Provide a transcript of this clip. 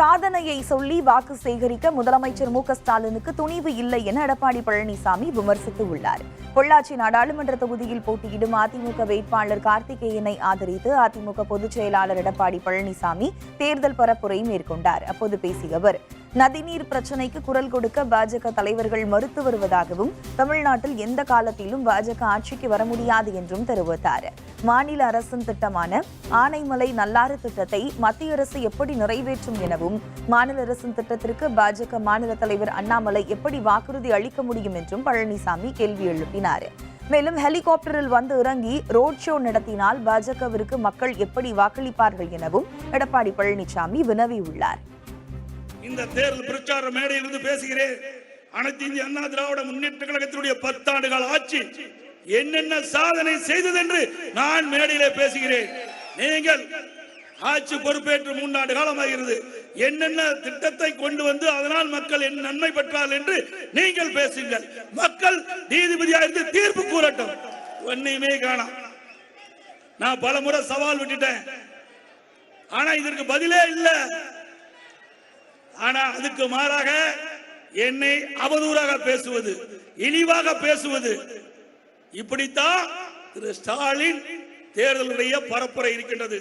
சாதனையை சொல்லி வாக்கு சேகரிக்க முதலமைச்சர் மு க ஸ்டாலினுக்கு துணிவு இல்லை என எடப்பாடி பழனிசாமி விமர்சித்துள்ளார். பொள்ளாச்சி நாடாளுமன்ற தொகுதியில் போட்டியிடும் அதிமுக வேட்பாளர் கார்த்திகேயனை ஆதரித்து அதிமுக பொதுச் செயலாளர் எடப்பாடி பழனிசாமி தேர்தல் பரப்புரை மேற்கொண்டார். அப்போது பேசிய அவர், நதிநீர் பிரச்சினைக்கு குரல் கொடுக்க பாஜக தலைவர்கள் மறுத்து வருவதாகவும், தமிழ்நாட்டில் எந்த காலத்திலும் பாஜக ஆட்சிக்கு வர முடியாது என்றும் தெரிவித்தார். மாநில அரசின் திட்டமான ஆனைமலை நல்லாறு திட்டத்தை மத்திய அரசு எப்படி நிறைவேற்றும் எனவும், மாநில அரசின் திட்டத்திற்கு பாஜக மாநில தலைவர் அண்ணாமலை எப்படி வாக்குறுதி அளிக்க முடியும் என்றும் பழனிசாமி கேள்வி எழுப்பினார். மேலும் ஹெலிகாப்டரில் வந்து இறங்கி ரோட் ஷோ நடத்தினால் பாஜகவிற்கு மக்கள் எப்படி வாக்களிப்பார்கள் எனவும் எடப்பாடி பழனிசாமி வினவியுள்ளார். இந்த தேர்தல் பிரச்சார மேடையிலிருந்து பேசுகிறேன். அனைத்து இந்திய அண்ணா திராவிட முன்னேற்ற கழகத்தினுடைய 10 ஆண்டுகால ஆட்சி என்னென்ன சாதனை செய்தது என்று நான் மேடையிலே பேசுகிறேன். நீங்கள் ஆட்சி பொறுப்பேற்று 3 ஆண்டு காலமாகிறது. என்னென்ன திட்டத்தை கொண்டு வந்து அதனால் மக்கள் என்ன நன்மை பெற்றார்கள் என்று நீங்கள் பேசுங்கள். மக்கள் நீதிபதியாக இருந்து தீர்ப்பு கூறட்டும். ஒன்னையுமே காணோம். நான் பல முறை சவால் விட்டுட்டேன், ஆனா இதற்கு பதிலே இல்லை. ஆனா அதுக்கு மாறாக என்னை அவதூறாக பேசுவது, இழிவாக பேசுவது, இப்படித்தான் திரு ஸ்டாலின் தேர்தலுடைய பரப்புரை இருக்கின்றது.